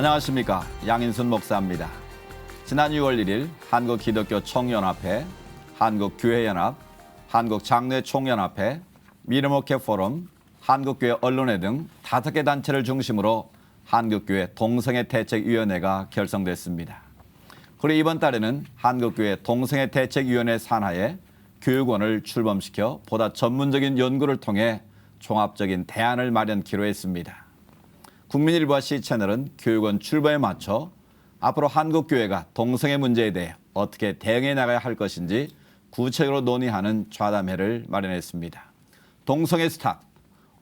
안녕하십니까. 양인순 목사입니다. 지난 6월 1일 한국기독교 총연합회, 한국교회연합, 한국장로총연합회, 미르목회 포럼, 한국교회 언론회 등 5개 단체를 중심으로 한국교회 동성애대책위원회가 결성됐습니다. 그리고 이번 달에는 한국교회 동성애대책위원회 산하에 교육원을 출범시켜 보다 전문적인 연구를 통해 종합적인 대안을 마련키로 했습니다. 국민일보와 C채널은 교육원 출범에 맞춰 앞으로 한국교회가 동성애 문제에 대해 어떻게 대응해 나가야 할 것인지 구체적으로 논의하는 좌담회를 마련했습니다. 동성애 스탑.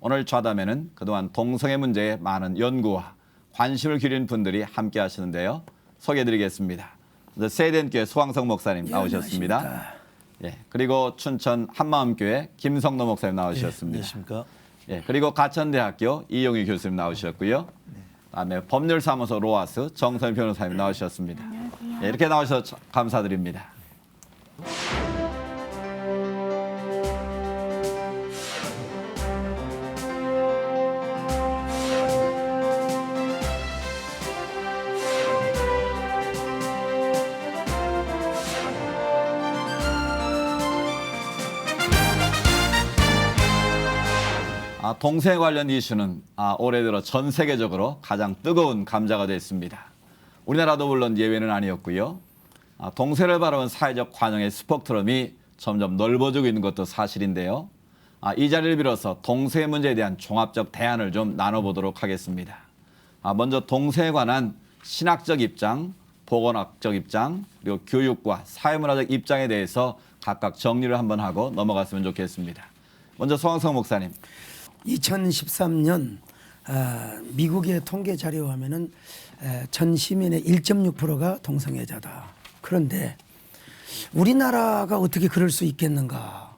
오늘 좌담회는 그동안 동성애 문제에 많은 연구와 관심을 기울인 분들이 함께 하시는데요. 소개해드리겠습니다. 세덴교회 소황성 목사님 나오셨습니다. 예, 그리고 춘천 한마음교회 김성노 목사님 나오셨습니다. 안녕하십니까. 예, 그리고 가천대학교 이용희 교수님 나오셨고요. 그다음에 법률사무소 로아스 정선 변호사님 나오셨습니다. 예, 이렇게 나오셔서 감사드립니다. 동성애 관련 이슈는 올해 들어 전 세계적으로 가장 뜨거운 감자가 됐습니다. 우리나라도 물론 예외는 아니었고요. 동성애를 바라본 사회적 관용의 스펙트럼이 점점 넓어지고 있는 것도 사실인데요. 이 자리를 빌어서 동성애 문제에 대한 종합적 대안을 좀 나눠보도록 하겠습니다. 먼저 동성애에 관한 신학적 입장, 보건학적 입장, 그리고 교육과 사회문화적 입장에 대해서 각각 정리를 한번 하고 넘어갔으면 좋겠습니다. 먼저 소황성 목사님. 2013년 미국의 통계 자료에 하면은 전 시민의 1.6%가 동성애자다. 그런데 우리나라가 어떻게 그럴 수 있겠는가?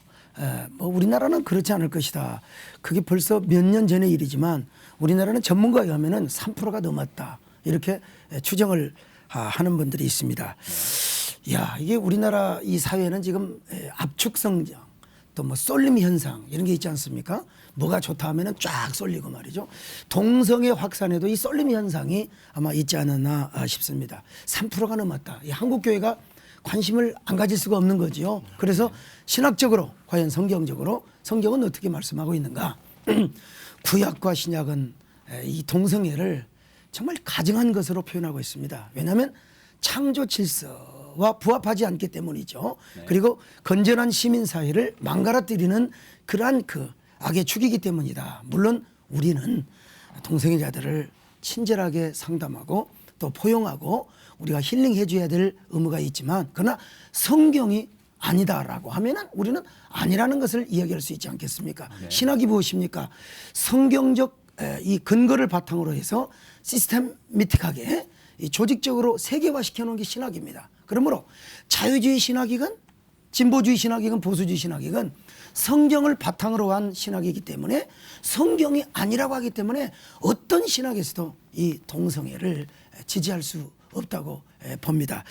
뭐 우리나라는 그렇지 않을 것이다. 그게 벌써 몇 년 전의 일이지만 우리나라는 전문가에 하면은 3%가 넘었다. 이렇게 추정을 하는 분들이 있습니다. 야, 이게 우리나라 이 사회는 지금 압축 성장, 또 뭐 쏠림 현상 이런 게 있지 않습니까? 뭐가 좋다 하면은 쫙 쏠리고 말이죠. 동성애 확산에도 이 쏠림 현상이 아마 있지 않았나 싶습니다. 3%가 넘었다. 이 한국 교회가 관심을 안 가질 수가 없는 거지요. 그래서 신학적으로 과연 성경적으로 성경은 어떻게 말씀하고 있는가? 구약과 신약은 이 동성애를 정말 가증한 것으로 표현하고 있습니다. 왜냐하면 창조 질서와 부합하지 않기 때문이죠. 그리고 건전한 시민사회를 망가뜨리는 그러한 그 악의 축이기 때문이다. 물론 우리는 동성애자들을 친절하게 상담하고 또 포용하고 우리가 힐링해 줘야 될 의무가 있지만 그러나 성경이 아니다라고 하면은 우리는 아니라는 것을 이야기할 수 있지 않겠습니까? 네. 신학이 무엇입니까? 성경적 이 근거를 바탕으로 해서 시스템미틱하게 이 조직적으로 세계화시켜 놓은 게 신학입니다. 그러므로 자유주의 신학이건 진보주의 신학이건 보수주의 신학이건 성경을 바탕으로 한 신학이기 때문에 성경이 아니라고 하기 때문에 어떤 신학에서도 이 동성애를 지지할 수 없다고 봅니다.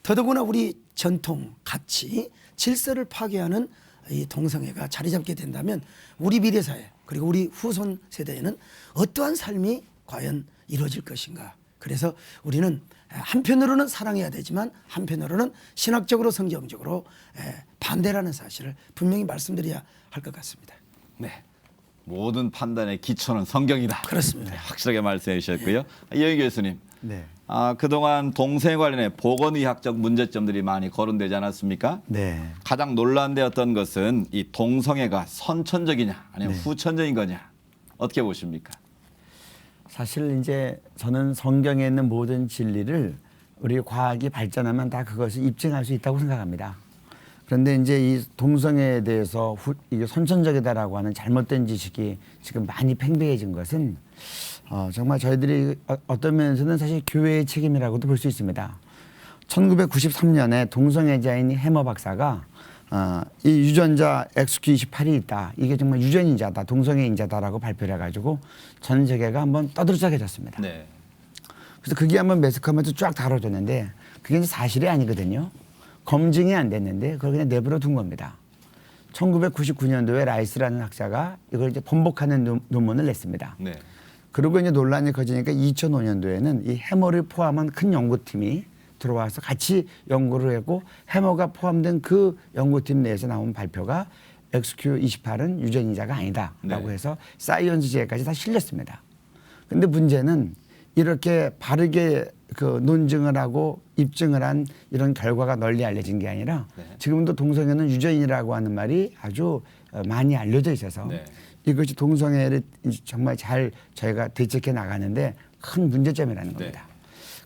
더더구나 우리 전통, 가치, 질서를 파괴하는 이 동성애가 자리 잡게 된다면 우리 미래사회 그리고 우리 후손 세대에는 어떠한 삶이 과연 이루어질 것인가. 그래서 우리는 한편으로는 사랑해야 되지만 한편으로는 신학적으로 성경적으로 반대라는 사실을 분명히 말씀드려야 할 것 같습니다. 네, 모든 판단의 기초는 성경이다. 그렇습니다. 네, 확실하게 말씀해 주셨고요. 이영희 교수님. 네. 그동안 동성애 관련해 보건의학적 문제점들이 많이 거론되지 않았습니까? 네. 가장 논란되었던 것은 이 동성애가 선천적이냐 아니면 후천적인 거냐 어떻게 보십니까? 사실 이제 저는 성경에 있는 모든 진리를 우리 과학이 발전하면 다 그것을 입증할 수 있다고 생각합니다. 그런데 이제 이 동성애에 대해서 이게 선천적이다라고 하는 잘못된 지식이 지금 많이 팽배해진 것은 정말 저희들이 어떤 면에서는 사실 교회의 책임이라고도 볼 수 있습니다. 1993년에 동성애자인 해머 박사가 이 유전자 XQ28이 있다. 이게 정말 유전인자다. 동성애인자다라고 발표를 해가지고 전 세계가 한번 떠들썩해졌습니다. 네. 그래서 그게 한번 매스컴에서 쫙 다뤄졌는데 그게 이제 사실이 아니거든요. 검증이 안 됐는데 그걸 그냥 내버려 둔 겁니다. 1999년도에 라이스라는 학자가 이걸 이제 번복하는 논문을 냈습니다. 네. 그리고 이제 논란이 커지니까 2005년도에는 이 해머를 포함한 큰 연구팀이 들어와서 같이 연구를 했고 해머가 포함된 그 연구팀 내에서 나온 발표가 XQ28은 유전이자가 아니다라고 네. 해서 사이언스지에까지 다 실렸습니다. 근데 문제는 이렇게 바르게 그 논증을 하고 입증을 한 이런 결과가 널리 알려진 게 아니라 네. 지금도 동성애는 유전이라고 하는 말이 아주 많이 알려져 있어서 네. 이것이 동성애를 정말 잘 저희가 대책해 나가는데 큰 문제점이라는 겁니다. 네.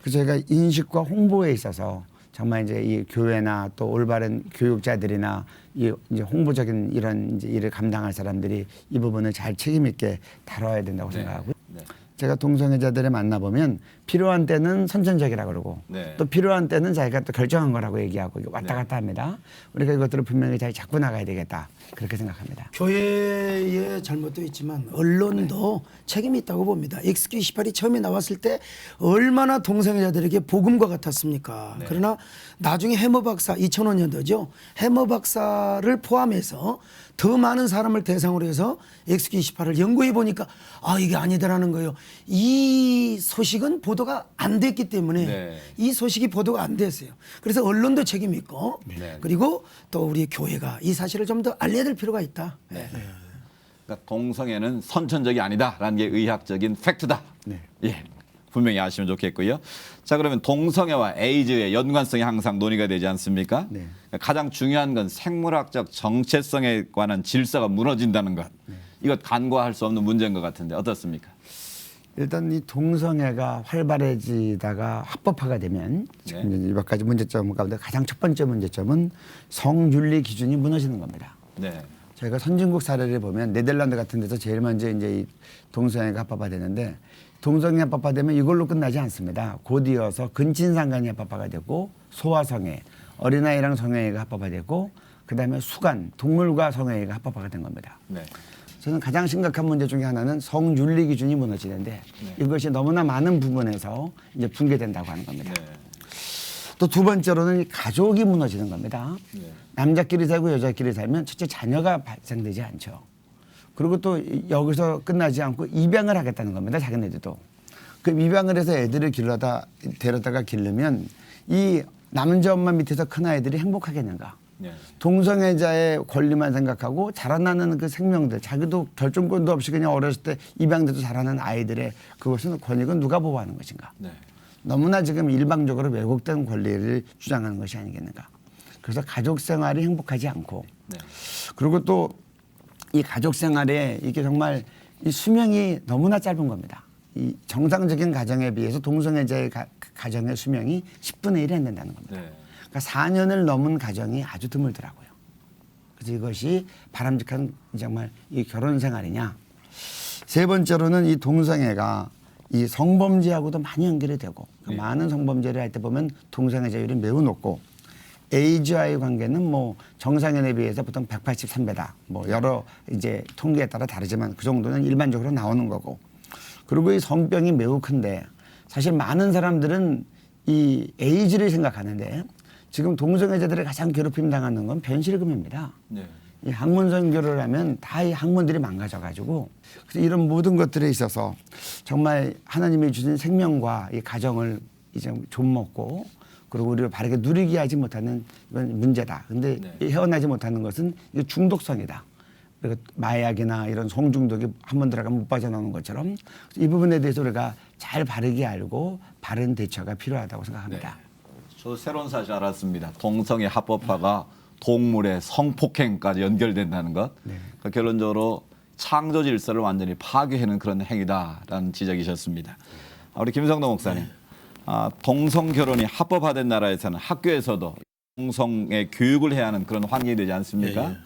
그래서 저희가 인식과 홍보에 있어서 정말 이제 이 교회나 또 올바른 교육자들이나 이 이제 홍보적인 이런 이제 일을 감당할 사람들이 이 부분을 잘 책임 있게 다뤄야 된다고 네. 생각하고요. 네. 제가 동성애자들을 만나보면 필요한 때는 선천적이라고 그러고 네. 또 필요한 때는 자기가 또 결정한 거라고 얘기하고 이게 왔다 네. 갔다 합니다. 우리가 이것들을 분명히 잘 잡고 나가야 되겠다. 그렇게 생각합니다. 교회의 잘못도 있지만 언론도 책임이 있다고 봅니다. XQ28이 처음에 나왔을 때 얼마나 동성애자들에게 복음과 같았습니까? 네. 그러나 나중에 해머 박사 2005년도죠. 해머 박사를 포함해서 더 많은 사람을 대상으로 해서 XQ28을 연구해 보니까 아 이게 아니더라는 거예요. 이 소식은 보도가 안 됐기 때문에 네. 이 소식이 보도가 안 됐어요. 그래서 언론도 책임이 있고 네. 그리고 또 우리 교회가 이 사실을 좀 더 알려야 될 필요가 있다. 네. 그러니까 동성애는 선천적이 아니다라는 게 의학적인 팩트다. 네. 예, 분명히 아시면 좋겠고요. 자, 그러면 동성애와 에이즈의 연관성이 항상 논의가 되지 않습니까? 네. 가장 중요한 건 생물학적 정체성에 관한 질서가 무너진다는 것. 이것 간과할 수 없는 문제인 것 같은데 어떻습니까? 일단 이 동성애가 활발해지다가 합법화가 되면 지금 네. 이제 몇 가지 문제점 가운데 가장 첫 번째 문제점은 성윤리 기준이 무너지는 겁니다. 네. 저희가 선진국 사례를 보면 네덜란드 같은 데서 제일 먼저 이제 이 동성애가 합법화되는데 동성애 합법화되면 이걸로 끝나지 않습니다. 곧 이어서 근친상간이 합법화가 되고 소아성애, 어린아이랑 성애가 합법화되고 그다음에 수간, 동물과 성애가 합법화가 된 겁니다. 네. 저는 가장 심각한 문제 중에 하나는 성윤리 기준이 무너지는데 이것이 너무나 많은 부분에서 이제 붕괴된다고 하는 겁니다. 네. 또 두 번째로는 이 가족이 무너지는 겁니다. 네. 남자끼리 살고 여자끼리 살면 첫째 자녀가 발생되지 않죠. 그리고 또 여기서 끝나지 않고 입양을 하겠다는 겁니다. 자기네들도. 그 입양을 해서 애들을 데려다가 기르면 이 남자 엄마 밑에서 큰 아이들이 행복하겠는가. 네. 동성애자의 권리만 생각하고 자라나는 그 생명들 자기도 결정권도 없이 그냥 어렸을 때 입양돼도 자라는 아이들의 그것은 권익은 누가 보호하는 것인가. 네. 너무나 지금 일방적으로 왜곡된 권리를 주장하는 것이 아니겠는가. 그래서 가족 생활이 행복하지 않고 네. 그리고 또 이 가족 생활에 이게 정말 이 수명이 너무나 짧은 겁니다. 이 정상적인 가정에 비해서 동성애자의 가정의 수명이 10분의 1이 안 된다는 겁니다. 네. 그러니까 4년을 넘은 가정이 아주 드물더라고요. 그래서 이것이 바람직한 정말 이 결혼 생활이냐. 세 번째로는 이 동성애가 이 성범죄하고도 많이 연결이 되고 네. 많은 성범죄를 할 때 보면 동성애자율이 매우 높고 에이즈와의 관계는 뭐 정상인에 비해서 보통 183배다. 뭐 여러 이제 통계에 따라 다르지만 그 정도는 일반적으로 나오는 거고. 그리고 이 성병이 매우 큰데 사실 많은 사람들은 이 에이즈를 생각하는데 지금 동성애자들이 가장 괴롭힘 당하는 건 변실금입니다. 네. 이 학문 선교를 하면 다 이 학문들이 망가져가지고 그래서 이런 모든 것들에 있어서 정말 하나님이 주신 생명과 이 가정을 이제 좀 먹고 그리고 우리를 바르게 누리게 하지 못하는 이건 문제다. 근데 네. 이 헤어나지 못하는 것은 이거 중독성이다. 그리고 마약이나 이런 성중독이 한 번 들어가면 못 빠져나오는 것처럼 이 부분에 대해서 우리가 잘 바르게 알고 바른 대처가 필요하다고 생각합니다. 네. 저도 새로운 사실 알았습니다. 동성애 합법화가 동물의 성폭행까지 연결된다는 것. 그러니까 결론적으로 창조 질서를 완전히 파괴하는 그런 행위다라는 지적이셨습니다. 우리 김성동 목사님, 동성 결혼이 합법화된 나라에서는 학교에서도 동성애 교육을 해야 하는 그런 환경이 되지 않습니까? 예, 예.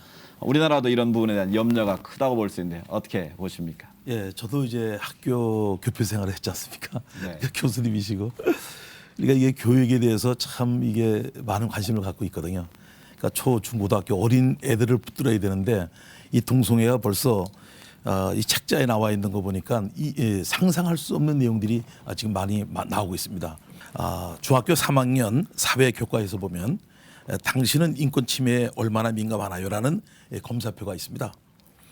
우리나라도 이런 부분에 대한 염려가 크다고 볼 수 있는데 어떻게 보십니까? 예, 저도 이제 학교 교표 생활을 했지 않습니까? 네. 교수님이시고. 그러니까 이게 교육에 대해서 참 이게 많은 관심을 갖고 있거든요. 그러니까 초, 중, 고등학교 어린 애들을 붙들어야 되는데 이 동성애가 벌써 이 책자에 나와 있는 거 보니까 상상할 수 없는 내용들이 지금 많이 나오고 있습니다. 중학교 3학년 사회 교과에서 보면 당신은 인권 침해에 얼마나 민감하나요라는 검사표가 있습니다.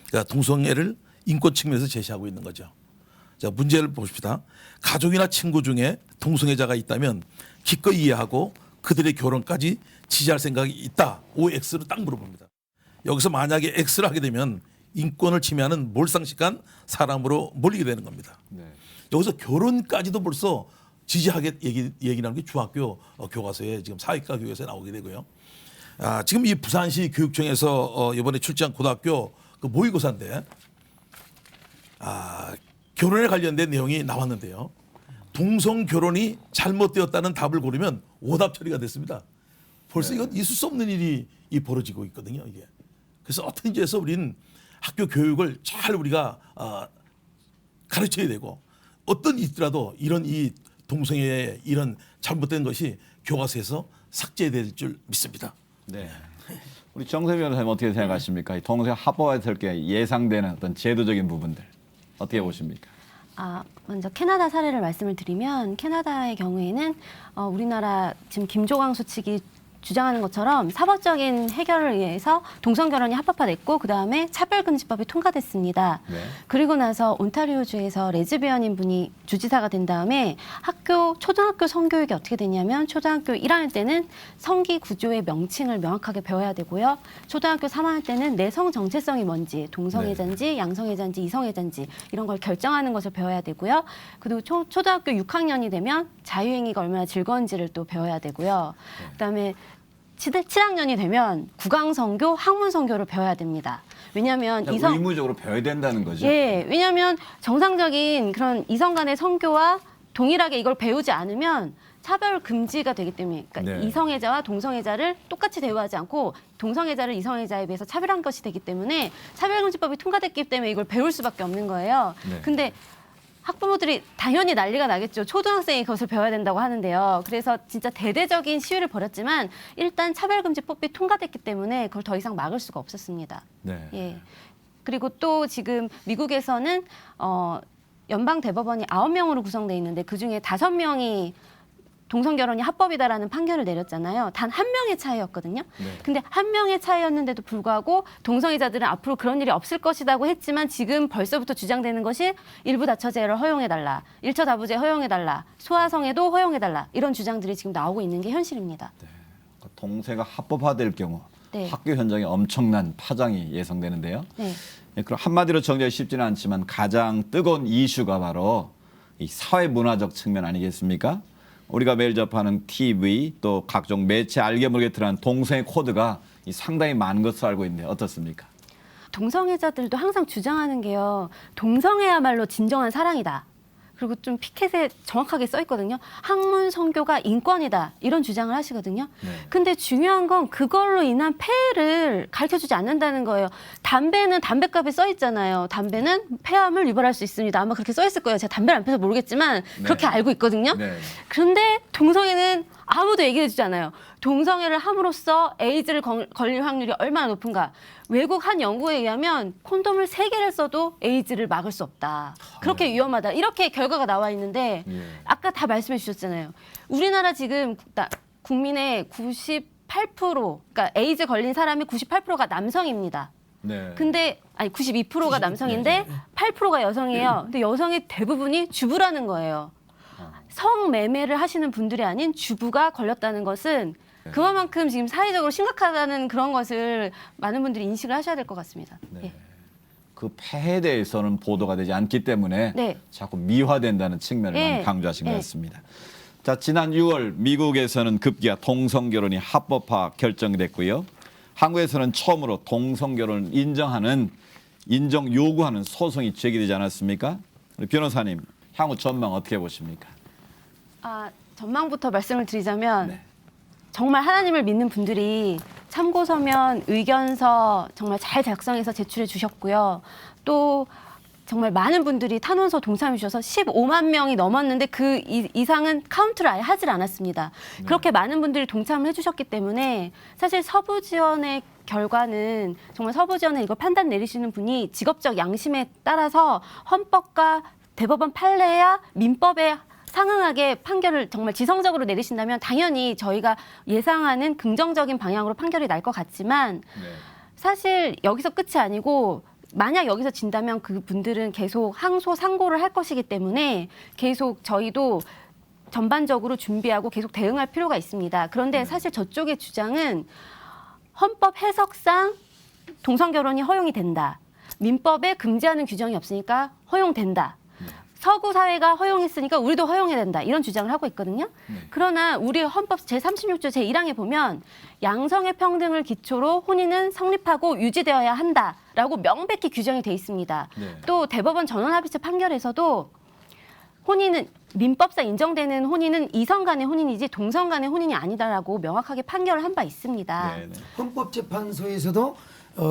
그러니까 동성애를 인권 측면에서 제시하고 있는 거죠. 자, 문제를 봅시다. 가족이나 친구 중에 동성애자가 있다면 기꺼이 이해하고 그들의 결혼까지 지지할 생각이 있다. OX로 딱 물어봅니다. 여기서 만약에 X를 하게 되면 인권을 침해하는 몰상식한 사람으로 몰리게 되는 겁니다. 네. 여기서 결혼까지도 벌써 지지하게 얘기하는 게 중학교 교과서에 지금 사회과 교과서에 나오게 되고요. 지금 이 부산시 교육청에서 이번에 출제한 고등학교 그 모의고사인데 결혼에 관련된 내용이 나왔는데요. 동성 결혼이 잘못되었다는 답을 고르면 오답 처리가 됐습니다. 벌써 이건 있을 수 없는 일이 벌어지고 있거든요. 이게. 그래서 어떤지 해서 우리는 학교 교육을 잘 우리가 가르쳐야 되고 어떤 일이 있더라도 이런 이 동성애의 이런 잘못된 것이 교과서에서 삭제될 줄 믿습니다. 네. 우리 정세미 변호사님 어떻게 생각하십니까? 이 동성애 합법화될 게 예상되는 어떤 제도적인 부분들 어떻게 보십니까? 먼저 캐나다 사례를 말씀을 드리면 캐나다의 경우에는 우리나라 지금 김조광수 측이 주장하는 것처럼 사법적인 해결을 위해서 동성 결혼이 합법화됐고 그다음에 차별금지법이 통과됐습니다. 네. 그리고 나서 온타리오주에서 레즈비언인 분이 주지사가 된 다음에 초등학교 성교육이 어떻게 되냐면 초등학교 1학년 때는 성기 구조의 명칭을 명확하게 배워야 되고요. 초등학교 3학년 때는 내 성 정체성이 뭔지, 동성애자인지 양성애자인지 이성애자인지 이런 걸 결정하는 것을 배워야 되고요. 그리고 초등학교 6학년이 되면 자유행위가 얼마나 즐거운지를 또 배워야 되고요. 그다음에 7학년이 되면 국왕성교, 학문성교를 배워야 됩니다. 왜냐하면 의무적으로 배워야 된다는 거죠. 예, 왜냐하면 정상적인 그런 이성 간의 성교와 동일하게 이걸 배우지 않으면 차별 금지가 되기 때문에 그러니까 네. 이성애자와 동성애자를 똑같이 대우하지 않고 동성애자를 이성애자에 비해서 차별한 것이 되기 때문에 차별금지법이 통과됐기 때문에 이걸 배울 수밖에 없는 거예요. 네. 근데 학부모들이 당연히 난리가 나겠죠. 초등학생이 그것을 배워야 된다고 하는데요. 그래서 진짜 대대적인 시위를 벌였지만 일단 차별금지법이 통과됐기 때문에 그걸 더 이상 막을 수가 없었습니다. 네. 예. 그리고 또 지금 미국에서는 연방 대법원이 9명으로 구성돼 있는데 그중에 5명이 동성 결혼이 합법이다라는 판결을 내렸잖아요. 단 한 명의 차이였거든요. 네. 근데 한 명의 차이였는데도 불구하고 동성애자들은 앞으로 그런 일이 없을 것이라고 했지만 지금 벌써부터 주장되는 것이 일부 다처제를 허용해달라, 일처 다부제 허용해달라, 소아성애도 허용해달라 이런 주장들이 지금 나오고 있는 게 현실입니다. 동성애가 합법화될 경우 네. 학교 현장에 엄청난 파장이 예상되는데요. 네. 그럼 한마디로 정리하기 쉽지는 않지만 가장 뜨거운 이슈가 바로 이 사회 문화적 측면 아니겠습니까? 우리가 매일 접하는 TV 또 각종 매체 알게 모르게 드러난 동성애 코드가 상당히 많은 것으로 알고 있는데 어떻습니까? 동성애자들도 항상 주장하는 게요. 동성애야말로 진정한 사랑이다. 그리고 좀 피켓에 정확하게 써 있거든요. 학문 성교가 인권이다. 이런 주장을 하시거든요. 네. 근데 중요한 건 그걸로 인한 폐해를 가르쳐주지 않는다는 거예요. 담배는 담배값에 써 있잖아요. 담배는 폐암을 유발할 수 있습니다. 아마 그렇게 써 있을 거예요. 제가 담배를 안 피워서 모르겠지만 그렇게 알고 있거든요. 네. 그런데 동성애는 아무도 얘기해 주지 않아요. 동성애를 함으로써 에이즈를 걸릴 확률이 얼마나 높은가. 외국 한 연구에 의하면 콘돔을 3개를 써도 에이즈를 막을 수 없다. 그렇게 위험하다. 이렇게 결과가 나와 있는데 예. 아까 다 말씀해 주셨잖아요. 우리나라 지금 국민의 98%, 그러니까 에이즈 걸린 사람이 98%가 남성입니다. 네. 근데 아니 92%가 남성인데 8%가 여성이에요. 근데 여성의 대부분이 주부라는 거예요. 성매매를 하시는 분들이 아닌 주부가 걸렸다는 것은 그만큼 지금 사회적으로 심각하다는 그런 것을 많은 분들이 인식을 하셔야 될 것 같습니다. 네. 예. 그 폐해에 대해서는 보도가 되지 않기 때문에 네. 자꾸 미화된다는 측면을 예. 많이 강조하신 것 예. 같습니다. 자, 지난 6월 미국에서는 급기야 동성 결혼이 합법화 결정됐고요. 한국에서는 처음으로 동성 결혼을 인정 요구하는 소송이 제기되지 않았습니까? 우리 변호사님, 향후 전망 어떻게 보십니까? 전망부터 말씀을 드리자면 네. 정말 하나님을 믿는 분들이 참고서면, 의견서 정말 잘 작성해서 제출해 주셨고요. 또 정말 많은 분들이 탄원서 동참해 주셔서 15만 명이 넘었는데 그 이상은 카운트를 아예 하질 않았습니다. 그렇게 많은 분들이 동참을 해주셨기 때문에 사실 서부지원의 결과는 정말 서부지원에 이걸 판단 내리시는 분이 직업적 양심에 따라서 헌법과 대법원 판례야 민법에 상응하게 판결을 정말 지성적으로 내리신다면 당연히 저희가 예상하는 긍정적인 방향으로 판결이 날 것 같지만 네. 사실 여기서 끝이 아니고 만약 여기서 진다면 그분들은 계속 항소 상고를 할 것이기 때문에 계속 저희도 전반적으로 준비하고 계속 대응할 필요가 있습니다. 그런데 사실 저쪽의 주장은 헌법 해석상 동성 결혼이 허용이 된다. 민법에 금지하는 규정이 없으니까 허용된다. 서구 사회가 허용했으니까 우리도 허용해야 된다. 이런 주장을 하고 있거든요. 그러나 우리 헌법 제36조 제1항에 보면 양성의 평등을 기초로 혼인은 성립하고 유지되어야 한다라고 명백히 규정이 돼 있습니다. 네. 또 대법원 전원합의체 판결에서도 혼인은 민법상 인정되는 혼인은 이성 간의 혼인이지 동성 간의 혼인이 아니다라고 명확하게 판결을 한 바 있습니다. 네, 네. 헌법재판소에서도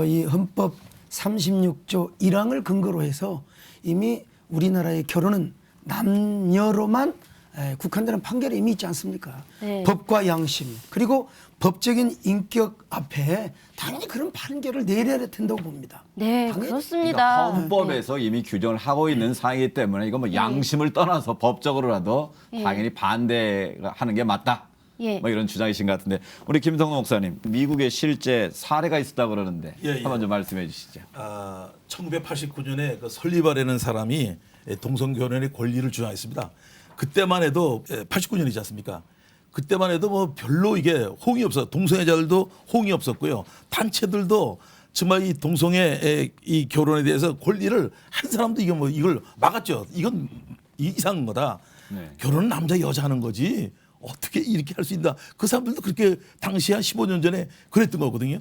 이 헌법 36조 1항을 근거로 해서 이미 우리나라의 결혼은 남녀로만 국한되는 판결이 이미 있지 않습니까? 네. 법과 양심 그리고 법적인 인격 앞에 당연히 그런 판결을 내려야 된다고 봅니다. 네, 당연히. 그렇습니다. 그러니까 헌법에서 이미 규정을 하고 있는 사항이기 때문에 이거 뭐 양심을 떠나서 법적으로라도 예. 당연히 반대하는 게 맞다. 예. 뭐 이런 주장이신 것 같은데 우리 김성근 목사님 미국에 실제 사례가 있었다 그러는데 예, 예. 한번 좀 말씀해 주시죠. 1989년에 그 설리발이라는 사람이 동성 결혼의 권리를 주장했습니다. 그때만 해도 89년이지 않습니까? 그때만 해도 뭐 별로 이게 호응이 없어. 동성애자들도 호응이 없었고요. 단체들도 정말 이 동성애 이 결혼에 대해서 권리를 한 사람도 이게 뭐 이걸 막았죠. 이건 이상한 거다. 네. 결혼은 남자 여자 하는 거지. 어떻게 이렇게 할 수 있나? 그 사람들도 그렇게 당시에 한 15년 전에 그랬던 거거든요.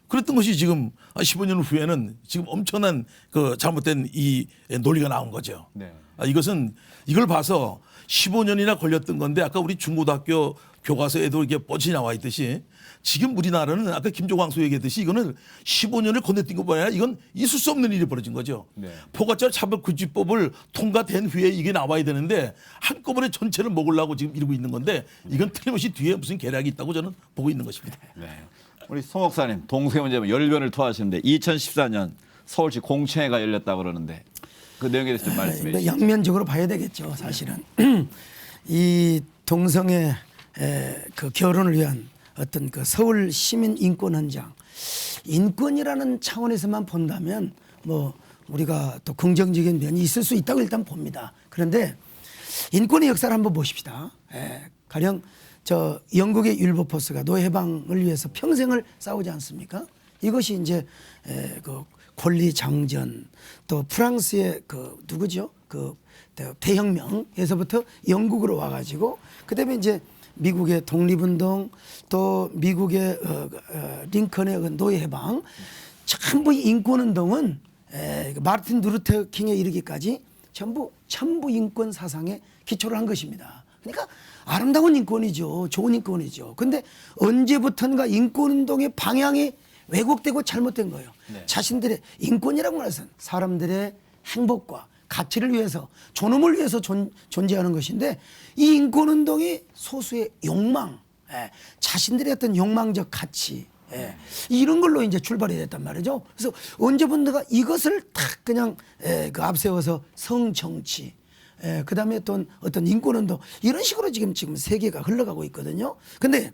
그랬던 것이 지금 15년 후에는 지금 엄청난 그 잘못된 이 논리가 나온 거죠. 네. 이것은 이걸 봐서 15년이나 걸렸던 건데 아까 우리 중고등학교 교과서에도 이게 뻗치 나와 있듯이 지금 우리나라는 아까 김종광 소 얘기했듯이 이거는 15년을 건너뛴 것뿐 아니라 이건 있을 수 없는 일이 벌어진 거죠. 네. 포괄적 차별금지법을 통과된 후에 이게 나와야 되는데 한꺼번에 전체를 먹으려고 지금 이러고 있는 건데 이건 틀림없이 뒤에 무슨 계략이 있다고 저는 보고 있는 것입니다. 네. 우리 송 목사님 동성애 문제 열변을 토하시는데 2014년 서울시 공청회가 열렸다 그러는데 그 내용에 대해서 좀 말씀해 주시죠. 양면적으로 봐야 되겠죠. 사실은 이 동성애 그 결혼을 위한 어떤 그 서울 시민 인권 헌장 인권이라는 차원에서만 본다면 뭐 우리가 또 긍정적인 면이 있을 수 있다고 일단 봅니다. 그런데 인권의 역사를 한번 보십시다. 가령 저 영국의 율버포스가 노예 해방을 위해서 평생을 싸우지 않습니까? 이것이 이제 그 권리 장전 또 프랑스의 그 누구죠? 그 대혁명에서부터 영국으로 와가지고 그다음에 이제 미국의 독립운동 또 미국의 링컨의 노예 해방 전부 인권운동은 마르틴 루터 킹에 이르기까지 전부 인권 사상에 기초를 한 것입니다. 그러니까 아름다운 인권이죠. 좋은 인권이죠. 근데 언제부턴가 인권운동의 방향이 왜곡되고 잘못된 거예요. 네. 자신들의 인권이라고 하는 것은 사람들의 행복과 가치를 위해서 존엄을 위해서 존재하는 것인데 이 인권운동이 소수의 욕망, 자신들의 어떤 욕망적 가치 이런 걸로 이제 출발이 됐단 말이죠. 그래서 언제부턴가 이것을 탁 그냥 그 앞세워서 성정치 그다음에 또 어떤 인권운동 이런 식으로 지금 세계가 흘러가고 있거든요. 근데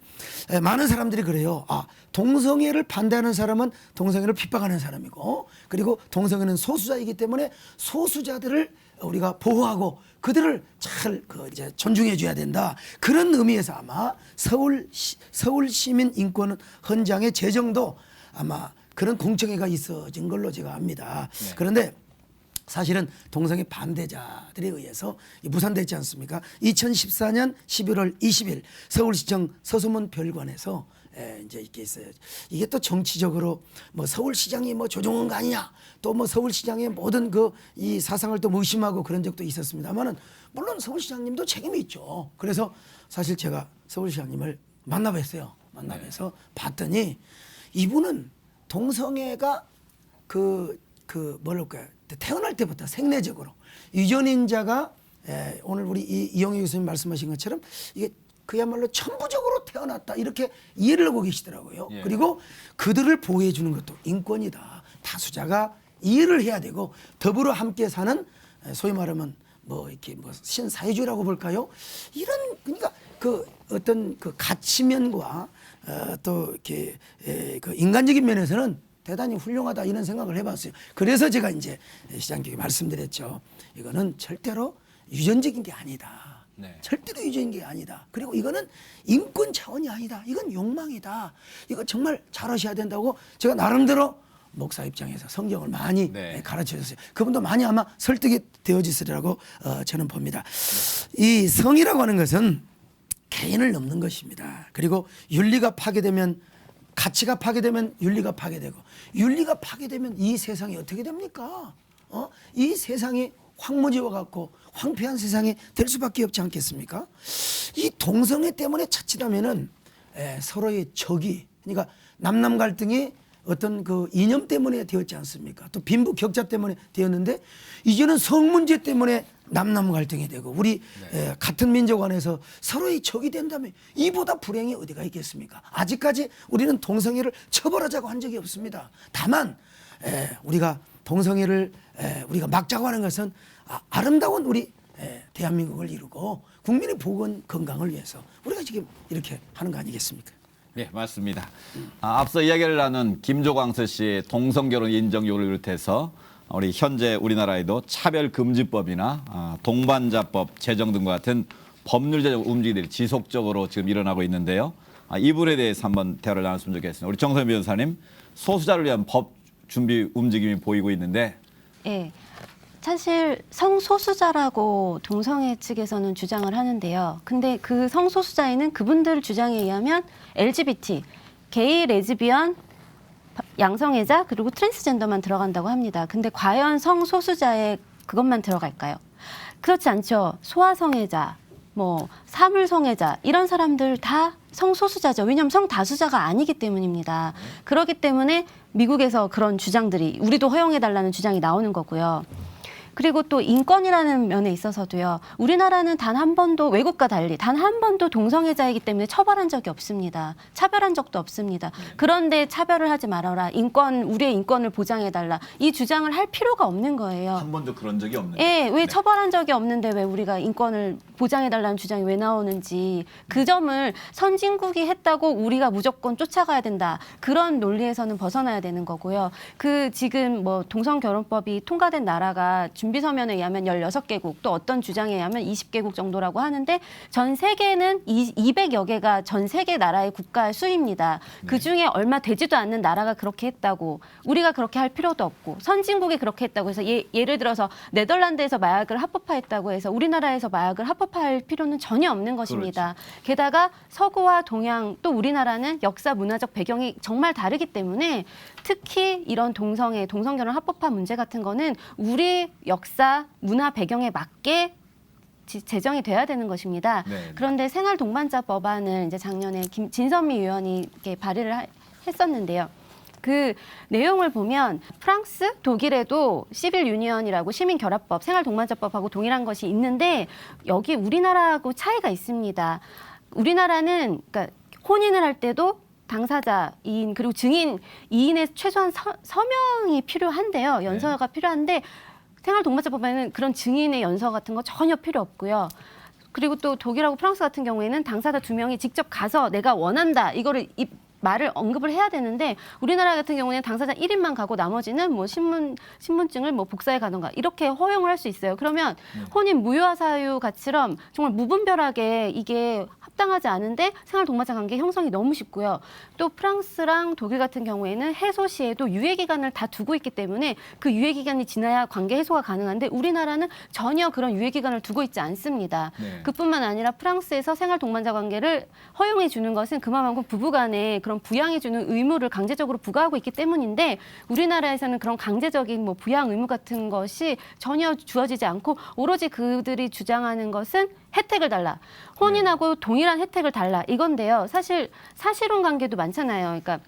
많은 사람들이 그래요. 동성애를 반대하는 사람은 동성애를 핍박하는 사람이고 그리고 동성애는 소수자이기 때문에 소수자들을 우리가 보호하고 그들을 잘 이제 존중해 줘야 된다. 그런 의미에서 아마 서울 시민 인권 헌장의 제정도 아마 그런 공청회가 있어진 걸로 제가 압니다. 네. 그런데 사실은 동성애 반대자들에 의해서 무산됐지 않습니까? 2014년 11월 20일 서울시청 서소문 별관에서 이제 이렇게 있어요. 이게 또 정치적으로 뭐 서울시장이 뭐 조종한 거 아니냐, 또 뭐 서울시장의 모든 그 이 사상을 또 의심하고 그런 적도 있었습니다만은 물론 서울시장님도 책임이 있죠. 그래서 사실 제가 서울시장님을 만나뵀어요. 만나뵈서 봤더니 이분은 동성애가 뭐랄까요? 태어날 때부터 생내적으로 유전인자가 오늘 우리 이영희 교수님 말씀하신 것처럼 이게 그야말로 천부적으로 태어났다 이렇게 이해를 하고 계시더라고요. 예. 그리고 그들을 보호해 주는 것도 인권이다. 다수자가 이해를 해야 되고 더불어 함께 사는 소위 말하면 뭐 이렇게 뭐 신사회주의라고 볼까요? 이런 그러니까 그 어떤 그 가치면과 또 이렇게 그 인간적인 면에서는 대단히 훌륭하다 이런 생각을 해봤어요. 그래서 제가 이제 시장님께 말씀드렸죠. 이거는 절대로 유전적인 게 아니다. 네. 절대로 유전인 게 아니다. 그리고 이거는 인권 차원이 아니다. 이건 욕망이다. 이거 정말 잘하셔야 된다고 제가 나름대로 목사 입장에서 성경을 많이 네. 가르쳐 줬어요. 그분도 많이 아마 설득이 되어지시리라고 저는 봅니다. 이 성이라고 하는 것은 개인을 넘는 것입니다. 그리고 윤리가 파괴되면 가치가 파괴되면 윤리가 파괴되고 윤리가 파괴되면 이 세상이 어떻게 됩니까? 이 세상이 황무지와 같고 황폐한 세상이 될 수밖에 없지 않겠습니까? 이 동성애 때문에 자칫하면은 서로의 적이 그러니까 남남 갈등이 어떤 그 이념 때문에 되었지 않습니까? 또 빈부 격차 때문에 되었는데 이제는 성 문제 때문에 남남 갈등이 되고 우리 같은 민족 안에서 서로의 적이 된다면 이보다 불행이 어디가 있겠습니까? 아직까지 우리는 동성애를 처벌하자고 한 적이 없습니다. 다만 우리가 동성애를 우리가 막자고 하는 것은 아름다운 우리 대한민국을 이루고 국민의 보건 건강을 위해서 우리가 지금 이렇게 하는 거 아니겠습니까? 네, 맞습니다. 앞서 이야기를 나눈 김조광서 씨의 동성결혼 인정 요구를 비롯해서 우리 현재 우리나라에도 차별금지법이나 동반자법 제정 등과 같은 법률제적 움직임들이 지속적으로 지금 일어나고 있는데요. 이 부분에 대해서 한번 대화를 나눴으면 좋겠습니다. 우리 정선 변호사님, 소수자를 위한 법 준비 움직임이 보이고 있는데 예. 사실 성소수자라고 동성애 측에서는 주장을 하는데요. 근데 그 성소수자에는 그분들 주장에 의하면 LGBT, 게이, 레즈비언, 양성애자 그리고 트랜스젠더만 들어간다고 합니다. 근데 과연 성소수자에 그것만 들어갈까요? 그렇지 않죠. 소아성애자, 뭐 사물성애자 이런 사람들 다 성소수자죠. 왜냐하면 성다수자가 아니기 때문입니다. 그렇기 때문에 미국에서 그런 주장들이 우리도 허용해달라는 주장이 나오는 거고요. 그리고 또 인권이라는 면에 있어서도요. 우리나라는 단 한 번도 외국과 달리 단 한 번도 동성애자이기 때문에 처벌한 적이 없습니다. 차별한 적도 없습니다. 그런데 차별을 하지 말아라. 인권, 우리의 인권을 보장해달라. 이 주장을 할 필요가 없는 거예요. 한 번도 그런 적이 없는데. 예, 왜 처벌한 적이 없는데 왜 우리가 인권을 보장해달라는 주장이 왜 나오는지 그 점을 선진국이 했다고 우리가 무조건 쫓아가야 된다. 그런 논리에서는 벗어나야 되는 거고요. 그 지금 뭐 동성결혼법이 통과된 나라가 준비서면에 의하면 16개국 또 어떤 주장에 의하면 20개국 정도라고 하는데 전 세계는 200여 개가 전 세계 나라의 국가의 수입니다. 그중에 얼마 되지도 않는 나라가 그렇게 했다고 우리가 그렇게 할 필요도 없고 선진국이 그렇게 했다고 해서 예를 들어서 네덜란드에서 마약을 합법화했다고 해서 우리나라에서 마약을 합법화할 필요는 전혀 없는 것입니다. 게다가 서구와 동양 또 우리나라는 역사 문화적 배경이 정말 다르기 때문에 특히 이런 동성결혼 합법화 문제 같은 거는 우리 역사 문화 배경에 맞게 제정이 돼야 되는 것입니다. 네. 그런데 생활 동반자 법안을 이제 작년에 진선미 의원이 이렇게 발의를 했었는데요. 그 내용을 보면 프랑스, 독일에도 시빌 유니언이라고 시민 결합법, 생활 동반자법하고 동일한 것이 있는데 여기 우리나라하고 차이가 있습니다. 우리나라는 그러니까 혼인을 할 때도 당사자, 이인 그리고 증인, 이인의 최소한 서명이 필요한데요. 연서가 필요한데 생활 동반자법에는 그런 증인의 연서 같은 거 전혀 필요 없고요. 그리고 또 독일하고 프랑스 같은 경우에는 당사자 2명이 직접 가서 내가 원한다 이거를 말을 언급을 해야 되는데 우리나라 같은 경우는 당사자 1인만 가고 나머지는 뭐 신분증을 뭐 복사해 가던가 이렇게 허용을 할 수 있어요. 그러면 혼인 무효화 사유 같이럼 정말 무분별하게 이게 합당하지 않은데 생활 동반자 관계 형성이 너무 쉽고요. 또 프랑스랑 독일 같은 경우에는 해소 시에도 유예 기간을 다 두고 있기 때문에 그 유예 기간이 지나야 관계 해소가 가능한데 우리나라는 전혀 그런 유예 기간을 두고 있지 않습니다. 네. 그뿐만 아니라 프랑스에서 생활 동반자 관계를 허용해 주는 것은 그만큼 부부간에 그런 부양해 주는 의무를 강제적으로 부과하고 있기 때문인데 우리나라에서는 그런 강제적인 뭐 부양 의무 같은 것이 전혀 주어지지 않고 오로지 그들이 주장하는 것은 혜택을 달라. 혼인하고 동일한 혜택을 달라. 이건데요. 사실 사실혼 관계도 많잖아요. 그러니까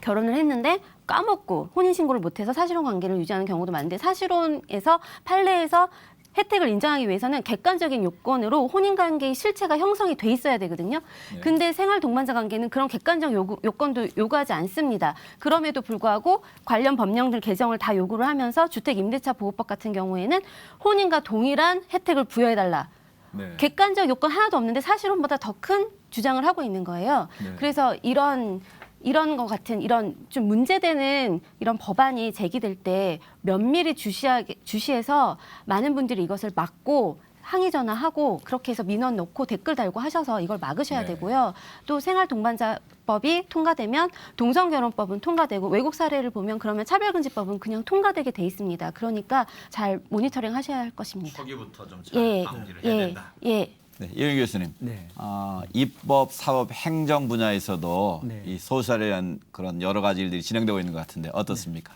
결혼을 했는데 까먹고 혼인신고를 못해서 사실혼 관계를 유지하는 경우도 많은데 사실혼에서 판례에서 혜택을 인정하기 위해서는 객관적인 요건으로 혼인관계의 실체가 형성이 돼 있어야 되거든요. 근데 생활 동반자 관계는 그런 객관적 요건도 요구하지 않습니다. 그럼에도 불구하고 관련 법령들 개정을 다 요구를 하면서 주택임대차 보호법 같은 경우에는 혼인과 동일한 혜택을 부여해달라. 네. 객관적 요건 하나도 없는데 사실혼보다 더 큰 주장을 하고 있는 거예요. 네. 그래서 이런 이런 것 같은 이런 좀 문제되는 이런 법안이 제기될 때 면밀히 주시해서 많은 분들이 이것을 막고 항의 전화하고 그렇게 해서 민원 넣고 댓글 달고 하셔서 이걸 막으셔야 네. 되고요. 또 생활동반자법이 통과되면 동성결혼법은 통과되고 외국 사례를 보면 그러면 차별금지법은 그냥 통과되게 돼 있습니다. 그러니까 잘 모니터링 하셔야 할 것입니다. 거기부터 좀 예, 방지를 예. 네, 이영 교수님, 네. 입법, 사법, 행정 분야에서도 네. 이 소수자에 대한 그런 여러 가지 일들이 진행되고 있는 것 같은데 어떻습니까?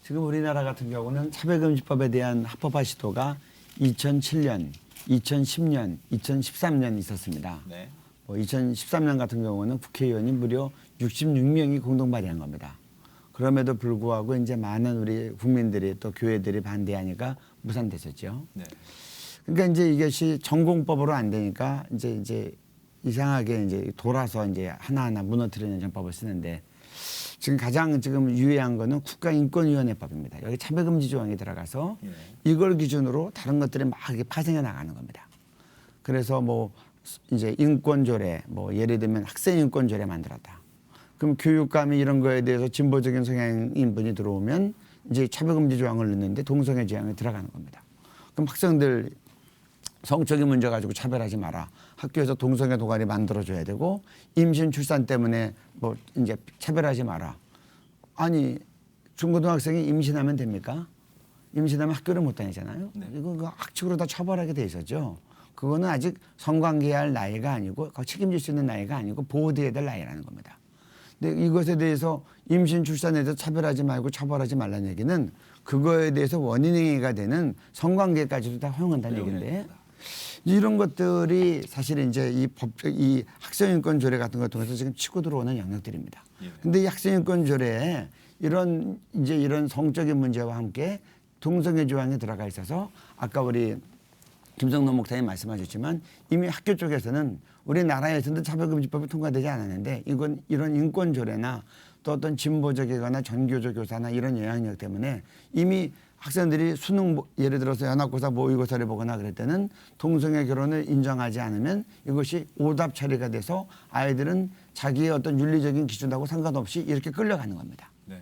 지금 우리나라 같은 경우는 차별금지법에 대한 합법화 시도가 2007년, 2010년, 2013년 있었습니다. 네. 2013년 같은 경우는 국회의원이 무려 66명이 공동 발의한 겁니다. 그럼에도 불구하고 이제 많은 우리 국민들이 또 교회들이 반대하니까 무산됐었죠. 네. 그러니까 이제 이것이 전공법으로 안 되니까 이제 이상하게 이제 돌아서 이제 하나하나 무너뜨리는 정법을 쓰는데 지금 가장 지금 유의한 거는 국가인권위원회법입니다. 여기 차별금지 조항이 들어가서 예. 이걸 기준으로 다른 것들이 막 이렇게 파생해 나가는 겁니다. 그래서 뭐 이제 인권조례, 뭐 예를 들면 학생인권조례 만들었다. 그럼 교육감이 이런 거에 대해서 진보적인 성향인 분이 들어오면 이제 차별금지 조항을 넣는데 동성애 조항이 들어가는 겁니다. 그럼 학생들 성적인 문제 가지고 차별하지 마라. 학교에서 동성애 동아리 만들어줘야 되고 임신 출산 때문에 뭐 이제 차별하지 마라. 아니 중고등학생이 임신하면 됩니까? 임신하면 학교를 못 다니잖아요. 네. 이거 학칙으로 다 처벌하게 돼 있었죠. 그거는 아직 성관계해야 할 나이가 아니고 책임질 수 있는 나이가 아니고 보호돼야 될 나이라는 겁니다. 근데 이것에 대해서 임신 출산에 대해서 차별하지 말고 처벌하지 말라는 얘기는 그거에 대해서 원인행위가 되는 성관계까지도 다 허용한다는 얘기인데 이런 것들이 사실 이제 이 학생인권 조례 같은 걸 통해서 지금 치고 들어오는 영역들입니다. 근데 이 학생인권 조례에 이런 성적인 문제와 함께 동성애 조항이 들어가 있어서 아까 우리 김성노 목사님 말씀하셨지만 이미 학교 쪽에서는 우리나라에서는 차별금지법이 통과되지 않았는데 이런 인권 조례나 또 어떤 진보적이거나 전교조 교사나 이런 영향력 때문에 이미 학생들이 수능 예를 들어서 연합고사 모의고사를 보거나 그럴 때는 동성애 결혼을 인정하지 않으면 이것이 오답 처리가 돼서 아이들은 자기의 어떤 윤리적인 기준하고 상관없이 이렇게 끌려가는 겁니다. 네.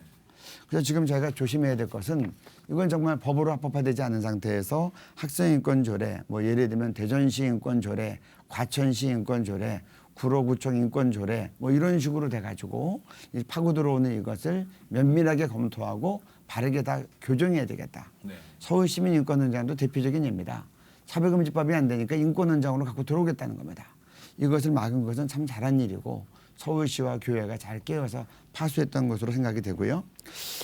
그래서 지금 저희가 조심해야 될 것은 이건 정말 법으로 합법화되지 않은 상태에서 학생인권조례, 뭐 예를 들면 대전시 인권조례, 과천시 인권조례, 구로구청 인권조례 뭐 이런 식으로 돼가지고 파고 들어오는 이것을 면밀하게 검토하고 바르게 다 교정해야 되겠다. 네. 서울시민인권원장도 대표적인 예입니다. 차별금지법이 안 되니까 인권원장으로 갖고 들어오겠다는 겁니다. 이것을 막은 것은 참 잘한 일이고 서울시와 교회가 잘 깨워서 파수했던 것으로 생각이 되고요.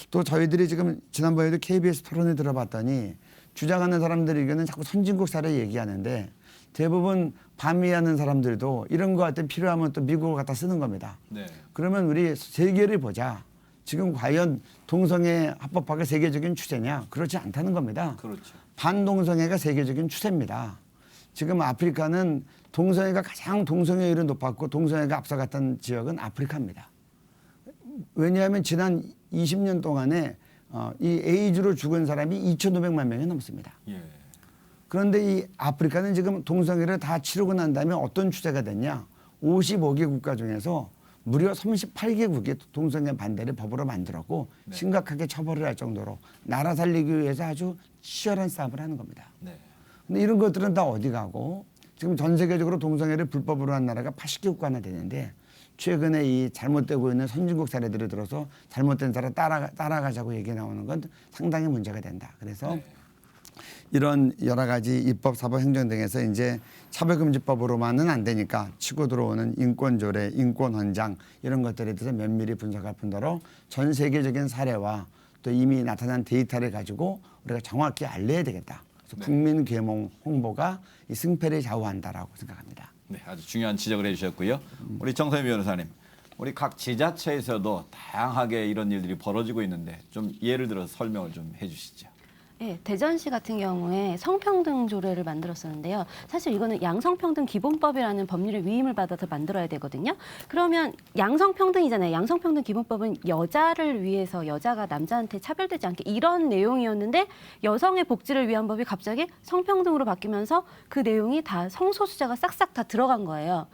또 저희들이 지금 지난번에도 KBS 토론에 들어봤더니 주장하는 사람들에게는 자꾸 선진국 사례 얘기하는데 대부분 반미하는 사람들도 이런 거 같은 필요하면 또 미국을 갖다 쓰는 겁니다. 네. 그러면 우리 세계를 보자. 지금 과연 동성애 합법화가 세계적인 추세냐? 그렇지 않다는 겁니다. 그렇죠. 반동성애가 세계적인 추세입니다. 지금 아프리카는 동성애가 가장 동성애율이 높았고 동성애가 앞서갔던 지역은 아프리카입니다. 왜냐하면 지난 20년 동안에 이 에이즈로 죽은 사람이 2,500만 명이 넘습니다. 예. 그런데 이 아프리카는 지금 동성애를 다 치르고 난 다음에 어떤 추세가 됐냐? 55개 국가 중에서 무려 38개국이 동성애 반대를 법으로 만들었고 네. 심각하게 처벌을 할 정도로 나라 살리기 위해서 아주 치열한 싸움을 하는 겁니다. 네. 근데 이런 것들은 다 어디 가고 지금 전 세계적으로 동성애를 불법으로 한 나라가 80개국가나 되는데 최근에 이 잘못되고 있는 선진국 사례들을 들어서 잘못된 사람 따라가자고 얘기 나오는 건 상당히 문제가 된다. 그래서 네. 이런 여러 가지 입법, 사법, 행정 등에서 이제 차별금지법으로만은 안 되니까 치고 들어오는 인권조례, 인권헌장 이런 것들에 대해서 면밀히 분석할 뿐더러 전 세계적인 사례와 또 이미 나타난 데이터를 가지고 우리가 정확히 알려야 되겠다. 그래서 네. 국민 계몽 홍보가 이 승패를 좌우한다라고 생각합니다. 네, 아주 중요한 지적을 해주셨고요. 우리 정선희 변호사님, 우리 각 지자체에서도 다양하게 이런 일들이 벌어지고 있는데 좀 예를 들어서 설명을 좀 해주시죠. 네, 대전시 같은 경우에 성평등 조례를 만들었었는데요. 사실 이거는 양성평등 기본법이라는 법률의 위임을 받아서 만들어야 되거든요. 그러면 양성평등이잖아요. 양성평등 기본법은 여자를 위해서 여자가 남자한테 차별되지 않게 이런 내용이었는데 여성의 복지를 위한 법이 갑자기 성평등으로 바뀌면서 그 내용이 다 성소수자가 싹싹 다 들어간 거예요.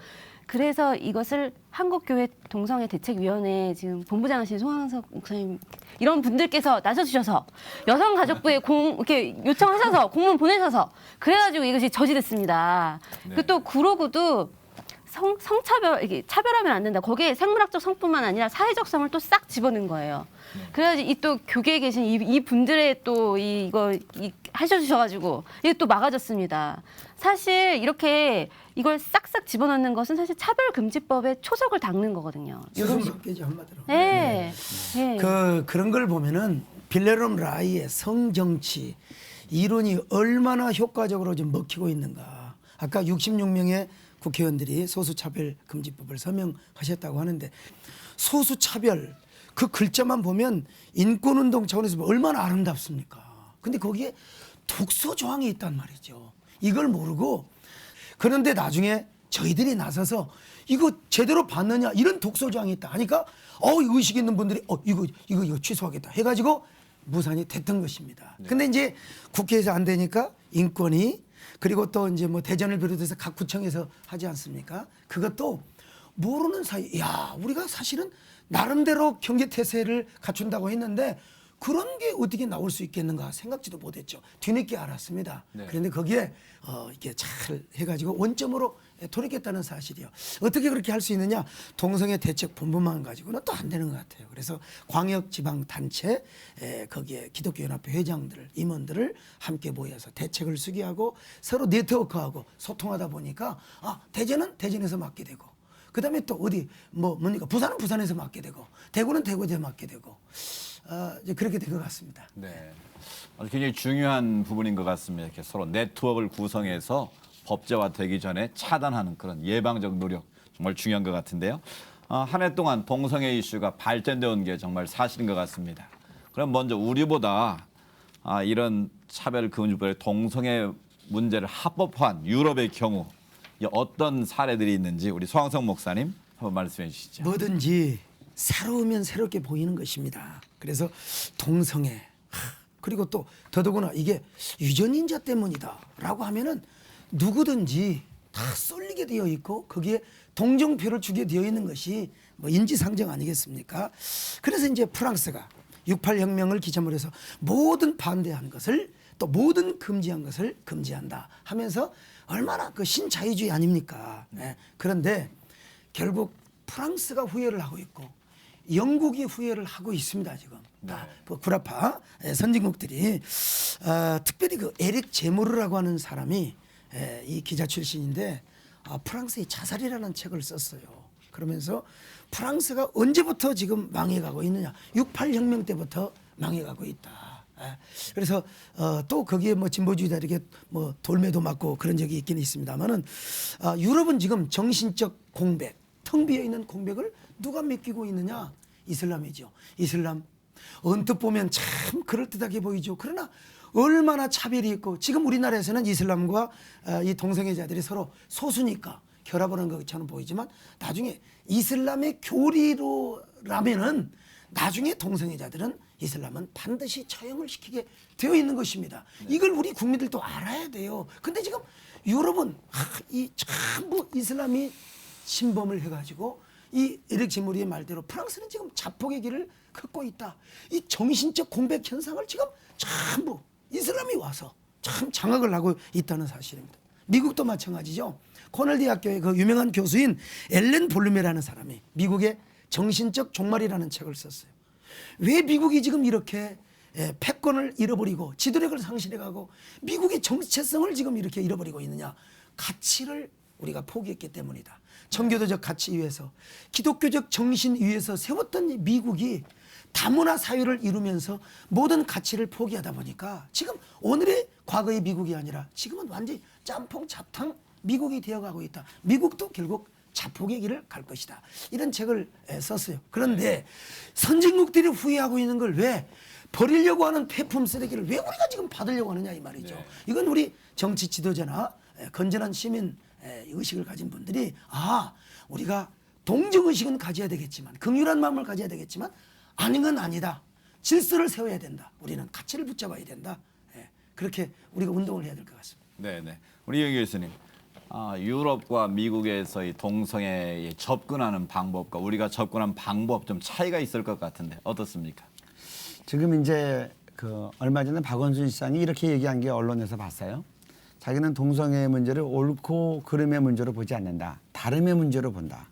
그래서 이것을 한국교회 동성애 대책위원회 지금 본부장하신 송항석 목사님 이런 분들께서 나서주셔서 여성가족부에 이렇게 요청하셔서 공문 보내셔서 그래가지고 이것이 저지됐습니다. 네. 그리고 또 구로구도 성차별, 이게 차별하면 안 된다. 거기에 생물학적 성뿐만 아니라 사회적 성을 또 싹 집어넣은 거예요. 그래야지 이 또 교계에 계신 이 분들의 또 이거 하셔주셔가지고 이게 또 막아졌습니다. 사실 이렇게 이걸 싹싹 집어넣는 것은 사실 차별금지법의 초석을 닦는 거거든요. 수수께끼 한마디로. 네. 네. 그런 걸 보면은 빌레롬 라이의 성정치 이론이 얼마나 효과적으로 좀 먹히고 있는가. 아까 66명의 국회의원들이 소수차별금지법을 서명하셨다고 하는데 소수차별 그 글자만 보면 인권운동 차원에서 보면 얼마나 아름답습니까? 근데 거기에 독소 조항이 있단 말이죠. 이걸 모르고 그런데 나중에 저희들이 나서서 이거 제대로 봤느냐 이런 독소 조항이 있다 하니까 의식 있는 분들이 이거 취소하겠다 해가지고 무산이 됐던 것입니다. 근데 이제 국회에서 안 되니까 인권위 그리고 또 이제 뭐 대전을 비롯해서 각 구청에서 하지 않습니까? 그것도 모르는 사이, 우리가 사실은 나름대로 경계태세를 갖춘다고 했는데 그런 게 어떻게 나올 수 있겠는가 생각지도 못했죠. 뒤늦게 알았습니다. 네. 그런데 거기에 이렇게 잘 해가지고 원점으로 돌이켰다는 사실이요. 어떻게 그렇게 할 수 있느냐? 동성애 대책 본부만 가지고는 또 안 되는 것 같아요. 그래서 광역지방단체 거기에 기독교연합회 회장들, 임원들을 함께 모여서 대책을 수기하고 서로 네트워크하고 소통하다 보니까 대전은 대전에서 맡게 되고 그다음에 또 어디 뭡니까 부산은 부산에서 맡게 되고 대구는 대구에서 맡게 되고 이제 그렇게 된 것 같습니다. 네. 아주 굉장히 중요한 부분인 것 같습니다. 이렇게 서로 네트워크를 구성해서 법제화되기 전에 차단하는 그런 예방적 노력 정말 중요한 것 같은데요. 한 해 동안 동성애 이슈가 발전되어 온 게 정말 사실인 것 같습니다. 그럼 먼저 우리보다 이런 차별금지법의 동성애 문제를 합법화한 유럽의 경우 어떤 사례들이 있는지 우리 송항석 목사님 한번 말씀해 주시죠. 뭐든지 새로우면 새롭게 보이는 것입니다. 그래서 동성애 그리고 또 더더구나 이게 유전인자 때문이다라고 하면은 누구든지 다 쏠리게 되어 있고 거기에 동정표를 주게 되어 있는 것이 뭐 인지상정 아니겠습니까? 그래서 이제 프랑스가 68혁명을 기점으로 해서 모든 반대한 것을 또 모든 금지한 것을 금지한다 하면서 얼마나 그 신자유주의 아닙니까? 그런데 결국 프랑스가 후회를 하고 있고 영국이 후회를 하고 있습니다 지금. 구라파 선진국들이 특별히 그 에릭 제모르라고 하는 사람이 이 기자 출신인데 프랑스의 자살이라는 책을 썼어요. 그러면서 프랑스가 언제부터 지금 망해가고 있느냐? 68혁명 때부터 망해가고 있다. 그래서 또 거기에 뭐 진보주의자에게 뭐 돌매도 맞고 그런 적이 있긴 있습니다만은 유럽은 지금 정신적 공백, 텅 비어 있는 공백을 누가 메끼고 있느냐? 이슬람이죠. 이슬람 언뜻 보면 참 그럴듯하게 보이죠. 그러나 얼마나 차별이 있고 지금 우리나라에서는 이슬람과 이 동성애자들이 서로 소수니까 결합을 한 것처럼 보이지만 나중에 이슬람의 교리로라면은 나중에 동성애자들은 이슬람은 반드시 처형을 시키게 되어 있는 것입니다. 이걸 우리 국민들도 알아야 돼요. 근데 지금 유럽은 이 전부 이슬람이 침범을 해가지고 이 에릭 제모르의 말대로 프랑스는 지금 자폭의 길을 걷고 있다. 이 정신적 공백 현상을 지금 전부 이슬람이 와서 참 장악을 하고 있다는 사실입니다. 미국도 마찬가지죠. 코넬 대학교의 그 유명한 교수인 엘렌 볼루메라는 사람이 미국의 정신적 종말이라는 책을 썼어요. 왜 미국이 지금 이렇게 패권을 잃어버리고 지도력을 상실해가고 미국의 정체성을 지금 이렇게 잃어버리고 있느냐? 가치를 우리가 포기했기 때문이다. 청교도적 가치 위에서 기독교적 정신 위에서 세웠던 이 미국이 다문화 사회를 이루면서 모든 가치를 포기하다 보니까 지금 오늘의 과거의 미국이 아니라 지금은 완전히 짬뽕 잡탕 미국이 되어가고 있다. 미국도 결국 자폭의 길을 갈 것이다. 이런 책을 썼어요. 그런데 선진국들이 후회하고 있는 걸 왜 버리려고 하는 폐품 쓰레기를 왜 우리가 지금 받으려고 하느냐 이 말이죠. 이건 우리 정치 지도자나 건전한 시민 의식을 가진 분들이 우리가 동정의식은 가져야 되겠지만 긍휼한 마음을 가져야 되겠지만 아닌 건 아니다. 질서를 세워야 된다. 우리는 가치를 붙잡아야 된다. 그렇게 우리가 운동을 해야 될 것 같습니다. 네네. 우리 영 교수님 유럽과 미국에서의 동성애에 접근하는 방법과 우리가 접근하는 방법 좀 차이가 있을 것 같은데 어떻습니까? 지금 이제 그 얼마 전에 박원순 시장이 이렇게 얘기한 게 언론에서 봤어요. 자기는 동성애 문제를 옳고 그름의 문제로 보지 않는다. 다름의 문제로 본다.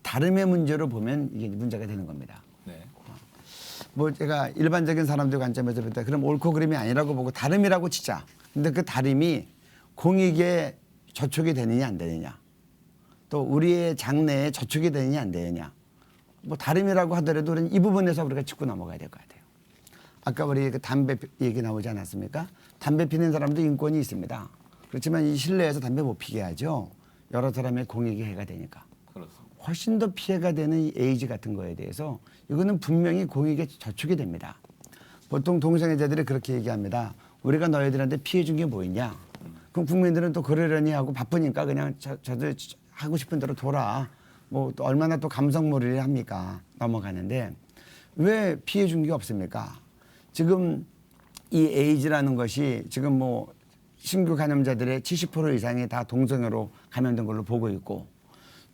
다름의 문제로 보면 이게 문제가 되는 겁니다. 네. 뭐 제가 일반적인 사람들 관점에서 볼 때 그럼 옳고 그름이 아니라고 보고 다름이라고 치자. 근데 그 다름이 공익에 저촉이 되느냐 안 되느냐. 또 우리의 장래에 저촉이 되느냐 안 되느냐. 뭐 다름이라고 하더라도 우리는 이 부분에서 우리가 짚고 넘어가야 될 것 같아요. 아까 우리 그 담배 얘기 나오지 않았습니까? 담배 피는 사람도 인권이 있습니다. 그렇지만 이 실내에서 담배 못 피게 하죠. 여러 사람의 공익에 해가 되니까. 그렇습니다. 훨씬 더 피해가 되는 이 에이즈 같은 거에 대해서 이거는 분명히 공익에 저촉이 됩니다. 보통 동성애자들이 그렇게 얘기합니다. 우리가 너희들한테 피해 준 게 뭐 있냐? 그럼 국민들은 또 그러려니 하고 바쁘니까 그냥 저도 하고 싶은 대로 돌아. 뭐 또 얼마나 또 감성몰이를 합니까? 넘어가는데 왜 피해 준 게 없습니까? 지금 이 에이즈라는 것이 지금 뭐 신규 감염자들의 70% 이상이 다 동성애로 감염된 걸로 보고 있고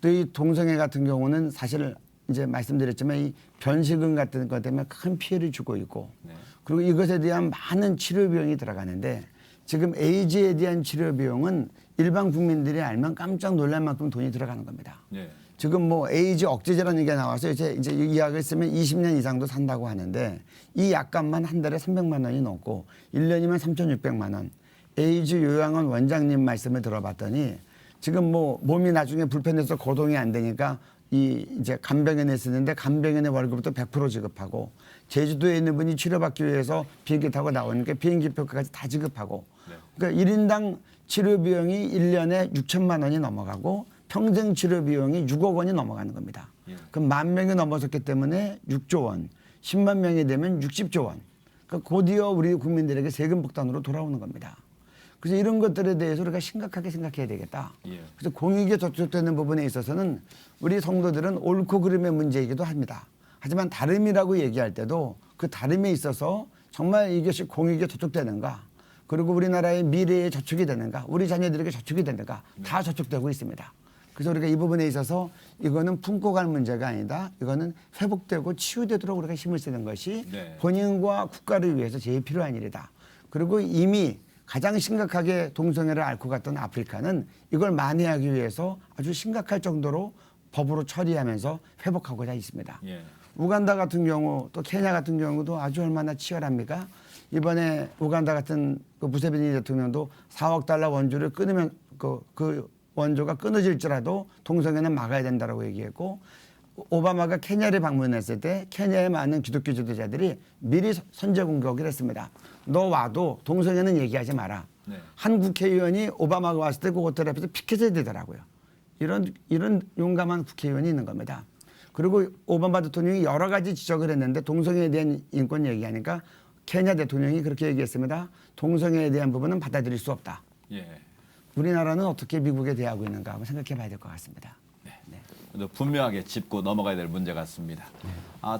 또 이 동성애 같은 경우는 사실 이제 말씀드렸지만 이 변식은 같은 것 때문에 큰 피해를 주고 있고 네. 그리고 이것에 대한 많은 치료 비용이 들어가는데 지금 에이즈에 대한 치료 비용은 일반 국민들이 알면 깜짝 놀랄 만큼 돈이 들어가는 겁니다. 네. 지금 뭐 에이즈 억제제라는 게 나와서 이제 이 약을 쓰면 20년 이상도 산다고 하는데 이 약값만 한 달에 300만 원이 넘고 1년이면 3,600만 원. 에이즈 요양원 원장님 말씀을 들어봤더니 지금 뭐 몸이 나중에 불편해서 거동이 안 되니까 이 이제 간병인에 쓰는데 간병인의 월급도 100% 지급하고 제주도에 있는 분이 치료받기 위해서 비행기 타고 나오니까 비행기 표까지 다 지급하고 그러니까 1인당 치료 비용이 1년에 6천만 원이 넘어가고 평생 치료 비용이 6억 원이 넘어가는 겁니다. 그럼 10,000명이 넘어섰기 때문에 6조 원, 10만 명이 되면 60조 원. 그러니까 곧이어 우리 국민들에게 세금 폭탄으로 돌아오는 겁니다. 그래서 이런 것들에 대해서 우리가 심각하게 생각해야 되겠다. 그래서 공익에 저촉되는 부분에 있어서는 우리 성도들은 옳고 그름의 문제이기도 합니다. 하지만 다름이라고 얘기할 때도 그 다름에 있어서 정말 이것이 공익에 저촉되는가 그리고 우리나라의 미래에 저촉이 되는가 우리 자녀들에게 저촉이 되는가 다 저촉되고 있습니다. 그래서 우리가 이 부분에 있어서 이거는 품고 갈 문제가 아니다. 이거는 회복되고 치유되도록 우리가 힘을 쓰는 것이 본인과 국가를 위해서 제일 필요한 일이다. 그리고 이미 가장 심각하게 동성애를 앓고 갔던 아프리카는 이걸 만회하기 위해서 아주 심각할 정도로 법으로 처리하면서 회복하고자 있습니다. 우간다 같은 경우 또 케냐 같은 경우도 아주 얼마나 치열합니까? 이번에 우간다 같은 그 무세베니 대통령도 4억 달러 원조를 끊으면 그 원조가 끊어질지라도 동성애는 막아야 된다라고 얘기했고 오바마가 케냐를 방문했을 때 케냐의 많은 기독교 지도자들이 미리 선제 공격을 했습니다. 너 와도 동성애는 얘기하지 마라. 한 국회의원이 오바마가 왔을 때 그 호텔 앞에서 피켓을 들더라고요. 이런 용감한 국회의원이 있는 겁니다. 그리고 오바마 대통령이 여러 가지 지적을 했는데 동성애에 대한 인권 얘기하니까 케냐 대통령이 그렇게 얘기했습니다. 동성애에 대한 부분은 받아들일 수 없다. 우리나라는 어떻게 미국에 대하고 있는가 한번 생각해 봐야 될 것 같습니다. 분명하게 짚고 넘어가야 될 문제 같습니다.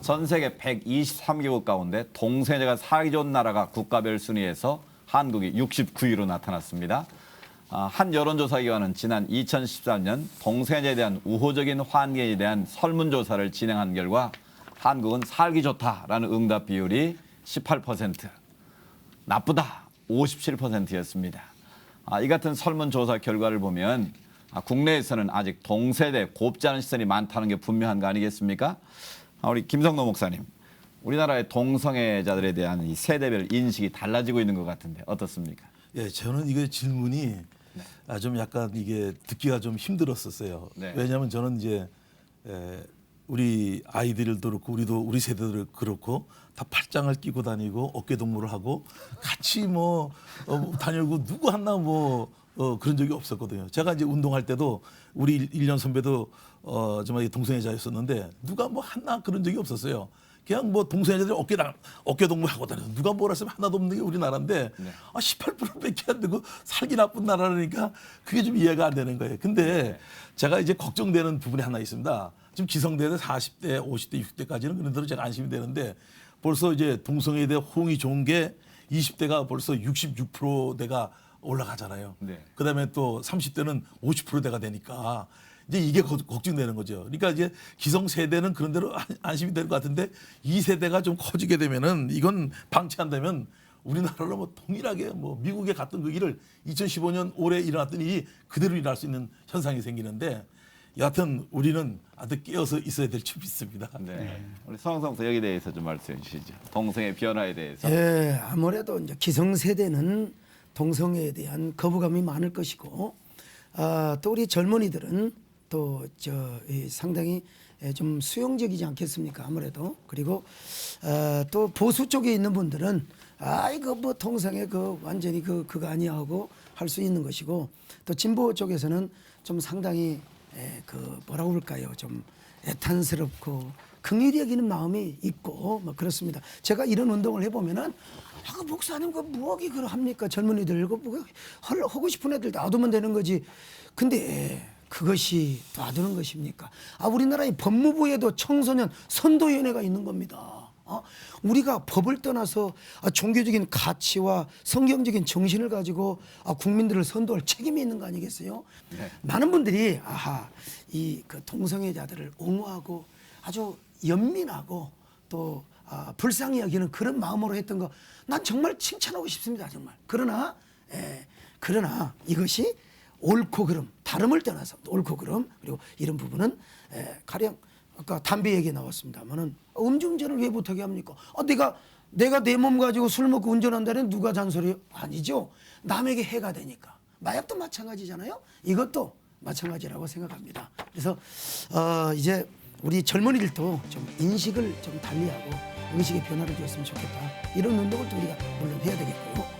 전 세계 123개국 가운데 동성애자가 살기 좋은 나라가 국가별 순위에서 한국이 69위로 나타났습니다. 한 여론조사 기관은 지난 2013년 동성애자에 대한 우호적인 환경에 대한 설문조사를 진행한 결과 한국은 살기 좋다라는 응답 비율이 18%, 나쁘다 57%였습니다. 이 같은 설문조사 결과를 보면 국내에서는 아직 동세대 곱지 않은 시선이 많다는 게 분명한 거 아니겠습니까? 우리 김성노 목사님, 우리나라의 동성애자들에 대한 이 세대별 인식이 달라지고 있는 것 같은데 어떻습니까? 예, 저는 이거 질문이 좀 약간 이게 듣기가 좀 힘들었었어요. 왜냐하면 저는 이제 우리 아이들도 그렇고 우리 세대들 그렇고 다 팔짱을 끼고 다니고 어깨 동무를 하고 같이 뭐 다니고 누구 하나 뭐 그런 적이 없었거든요. 제가 이제 운동할 때도 우리 1년 선배도 정말 동성애자였었는데 누가 뭐 하나 그런 적이 없었어요. 그냥 뭐 동성애자들이 어깨 동무하고 다녀서 누가 뭐라 했으면 하나도 없는 게 우리나라인데 18%밖에 안 되고 살기 나쁜 나라라니까 그게 좀 이해가 안 되는 거예요. 근데 제가 이제 걱정되는 부분이 하나 있습니다. 지금 기성대대 40대, 50대, 60대까지는 그런 대로 제가 안심이 되는데 벌써 이제 동성애에 대해 호응이 좋은 게 20대가 벌써 66%대가 올라가잖아요. 네. 그다음에 또 30대는 50%대가 되니까 이제 이게 걱정되는 거죠. 그러니까 이제 기성 세대는 그런 대로 안심이 될 것 같은데 이 세대가 좀 커지게 되면은 이건 방치한다면 우리나라로 뭐 동일하게 뭐 미국에 갔던 그 일을 2015년 올해 일어났던 일이 그대로 일어날 수 있는 현상이 생기는데 여하튼 우리는 아주 깨어서 있어야 될 점이 있습니다. 네. 우리 성성서 여기 대해서 좀 말씀해 주시죠. 동성애 변화에 대해서. 예, 아무래도 이제 기성세대는 동성애에 대한 거부감이 많을 것이고, 또 우리 젊은이들은 또 상당히 좀 수용적이지 않겠습니까? 아무래도. 그리고 또 보수 쪽에 있는 분들은 이거 뭐 동성애 완전히 그거 아니야 하고 할 수 있는 것이고, 또 진보 쪽에서는 좀 상당히 뭐라고 그럴까요? 좀 애탄스럽고 긍휼히 여기는 마음이 있고 뭐 그렇습니다. 제가 이런 운동을 해보면은 그 목사님 그 뭐하기 그러 합니까? 젊은이들 그 하고 싶은 애들 놔두면 되는 거지. 근데 그것이 놔두는 것입니까? 우리나라의 법무부에도 청소년 선도위원회가 있는 겁니다. 우리가 법을 떠나서 종교적인 가치와 성경적인 정신을 가지고 국민들을 선도할 책임이 있는 거 아니겠어요? 네. 많은 분들이 이 동성애자들을 옹호하고 아주 연민하고 또 불쌍히 여기는 그런 마음으로 했던 거 난 정말 칭찬하고 싶습니다. 정말. 그러나 이것이 옳고 그름, 다름을 떠나서 옳고 그름, 그리고 이런 부분은 가령 아까 담배 얘기 나왔습니다만은 음주운전을 왜 못하게 합니까? 내가 내 몸 가지고 술 먹고 운전한다는 누가 잔소리요? 아니죠. 남에게 해가 되니까. 마약도 마찬가지잖아요. 이것도 마찬가지라고 생각합니다. 그래서 이제 우리 젊은이들도 좀 인식을 좀 달리하고 의식의 변화를 주었으면 좋겠다. 이런 운동을 또 우리가 물론 해야 되겠고요.